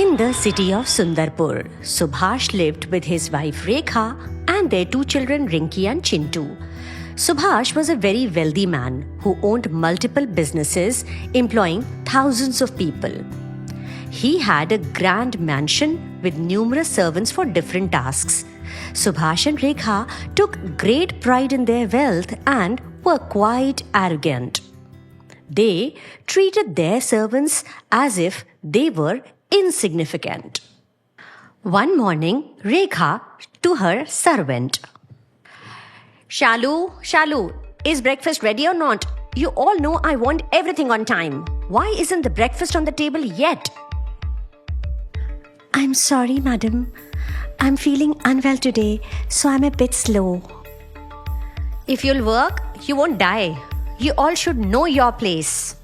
In the city of Sundarpur, Subhash lived with his wife Rekha and their two children Rinki and Chintu. Subhash was a very wealthy man who owned multiple businesses employing thousands of people. He had a grand mansion with numerous servants for different tasks. Subhash and Rekha took great pride in their wealth and were quite arrogant. They treated their servants as if they were insignificant. One morning, Rekha to her servant, Shalu, is breakfast ready or not? You all know I want everything on time. Why isn't the breakfast on the table yet? I'm sorry, madam. I'm feeling unwell today, so I'm a bit slow. If you'll work, you won't die. You all should know your place.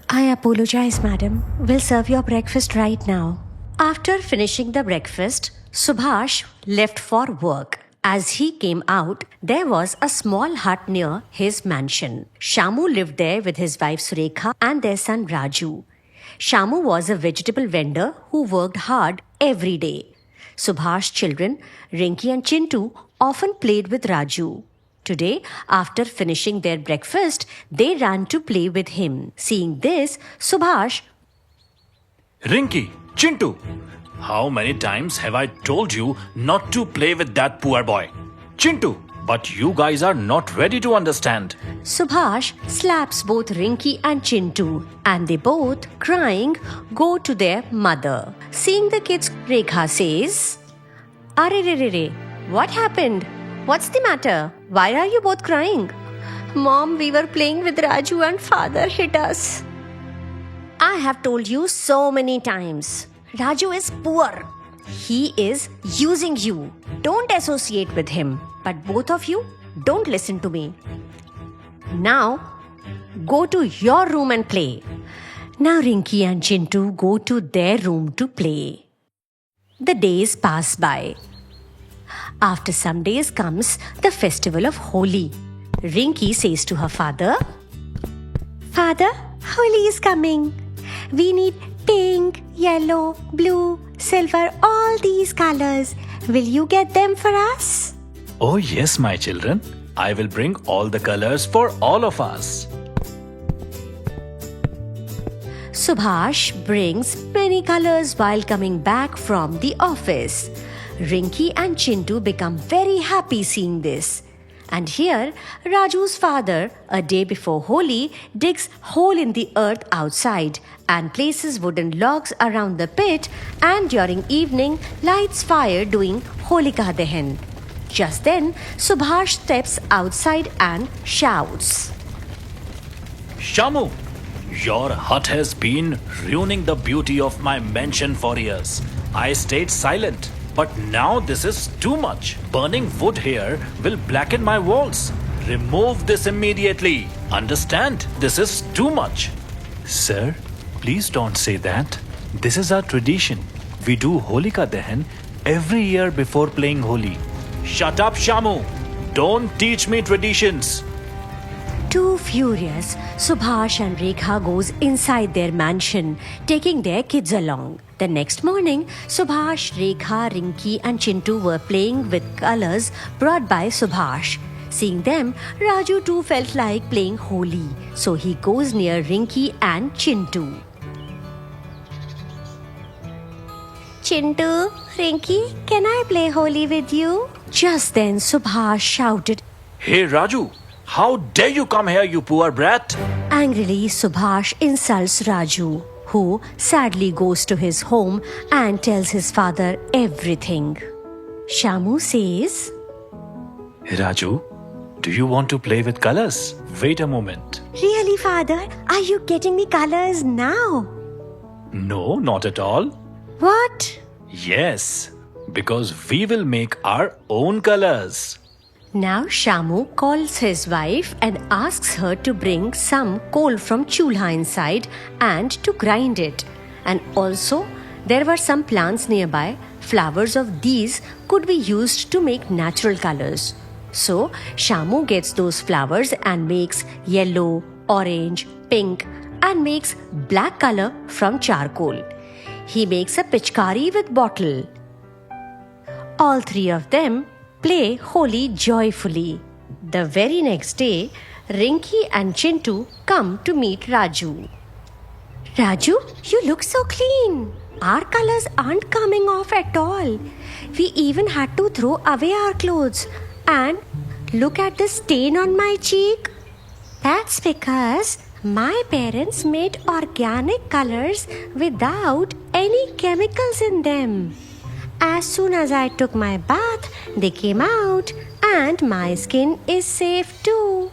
I apologize, madam. We'll serve your breakfast right now. After finishing the breakfast, Subhash left for work. As he came out, there was a small hut near his mansion. Shamu lived there with his wife Surekha and their son Raju. Shamu was a vegetable vendor who worked hard every day. Subhash's children, Rinki and Chintu, often played with Raju. Today, after finishing their breakfast, they ran to play with him. Seeing this, Subhash, Rinki, Chintu, how many times have I told you not to play with that poor boy? Chintu, but you guys are not ready to understand. Subhash slaps both Rinki and Chintu, and they both, crying, go to their mother. Seeing the kids, Rekha says, Arre, what happened? What's the matter? Why are you both crying? Mom, we were playing with Raju and father hit us. I have told you so many times. Raju is poor. He is using you. Don't associate with him. But both of you, don't listen to me. Now, go to your room and play. Now Rinki and Chintu go to their room to play. The days pass by. After some days comes the festival of Holi. Rinki says to her father, Father, Holi is coming. We need pink, yellow, blue, silver, all these colors. Will you get them for us? Oh yes, my children. I will bring all the colors for all of us. Subhash brings many colors while coming back from the office. Rinki and Chintu become very happy seeing this. And here, Raju's father, a day before Holi, digs hole in the earth outside and places wooden logs around the pit, and during evening lights fire doing Holika Dahan. Just then, Subhash steps outside and shouts, Shamu, your hut has been ruining the beauty of my mansion for years. I stayed silent. But now this is too much. Burning wood here will blacken my walls. Remove this immediately. Understand? This is too much. Sir, please don't say that. This is our tradition. We do Holika Dahan every year before playing Holi. Shut up, Shamu. Don't teach me traditions. Too furious, Subhash and Rekha goes inside their mansion, taking their kids along. The next morning, Subhash, Rekha, Rinki and Chintu were playing with colors brought by Subhash. Seeing them, Raju too felt like playing Holi, so he goes near Rinki and Chintu. Chintu, Rinki, can I play Holi with you? Just then, Subhash shouted, Hey Raju, how dare you come here, you poor brat? Angrily, Subhash insults Raju, who sadly goes to his home and tells his father everything. Shamu says, Raju, do you want to play with colors? Wait a moment. Really, father? Are you getting me colors now? No, not at all. What? Yes, because we will make our own colors. Now Shamu calls his wife and asks her to bring some coal from chulha inside and to grind it. And also, there were some plants nearby. Flowers of these could be used to make natural colors. So, Shamu gets those flowers and makes yellow, orange, pink and makes black color from charcoal. he makes a pichkari with bottle. All three of them play Holi joyfully. The very next day, Rinki and Chintu come to meet Raju. Raju, you look so clean. Our colors aren't coming off at all. We even had to throw away our clothes. And look at the stain on my cheek. That's because my parents made organic colors without any chemicals in them. As soon as I took my bath, they came out and my skin is safe too.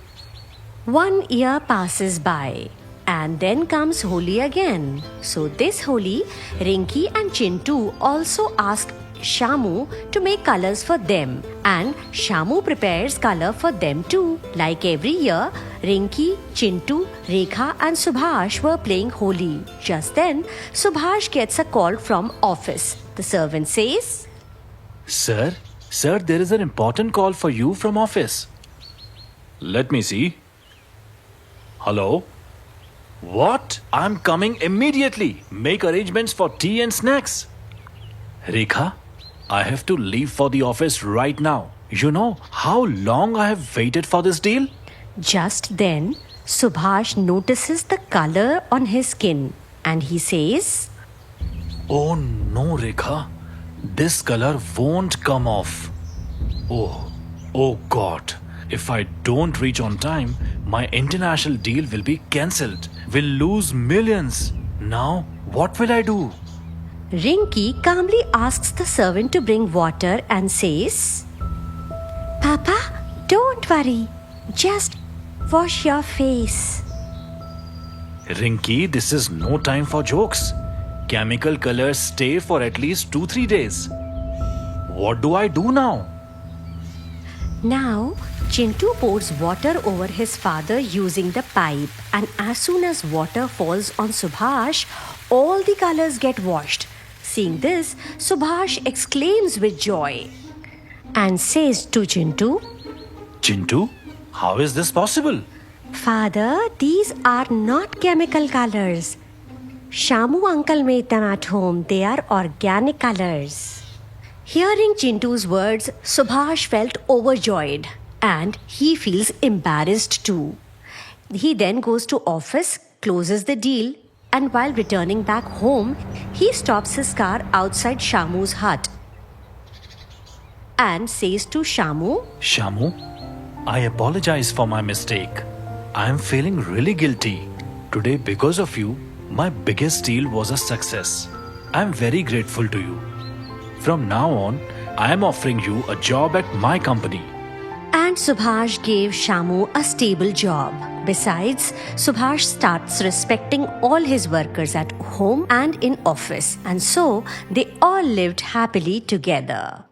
1 year passes by and then comes Holi again. So this Holi, Rinki and Chintu also ask Shamu to make colors for them, and Shamu prepares color for them too. Like every year, Rinki, Chintu, Rekha and Subhash were playing Holi. Just then, Subhash gets a call from office. The servant says, Sir, there is an important call for you from office. Let me see. Hello? What? I'm coming immediately. Make arrangements for tea and snacks. Rekha, I have to leave for the office right now. You know how long I have waited for this deal? Just then, Subhash notices the color on his skin and he says, Oh no, Rekha. This color won't come off. Oh God. If I don't reach on time, my international deal will be cancelled. We'll lose millions. Now, what will I do? Rinki calmly asks the servant to bring water and says, Papa, don't worry. Just wash your face. Rinki, this is no time for jokes. Chemical colors stay for at least 2-3 days. What do I do now? Now, Chintu pours water over his father using the pipe, and as soon as water falls on Subhash, all the colors get washed. Seeing this, Subhash exclaims with joy and says to Chintu, Chintu, how is this possible? Father, these are not chemical colors. Shamu uncle made them at home. They are organic colors. Hearing Chintu's words, Subhash felt overjoyed and he feels embarrassed too. He then goes to office, closes the deal, and while returning back home, he stops his car outside Shamu's hut and says to Shamu, Shamu, I apologize for my mistake. I am feeling really guilty. Today, because of you, my biggest deal was a success. I am very grateful to you. From now on, I am offering you a job at my company. And Subhash gave Shamu a stable job. Besides, Subhash starts respecting all his workers at home and in office. And so, they all lived happily together.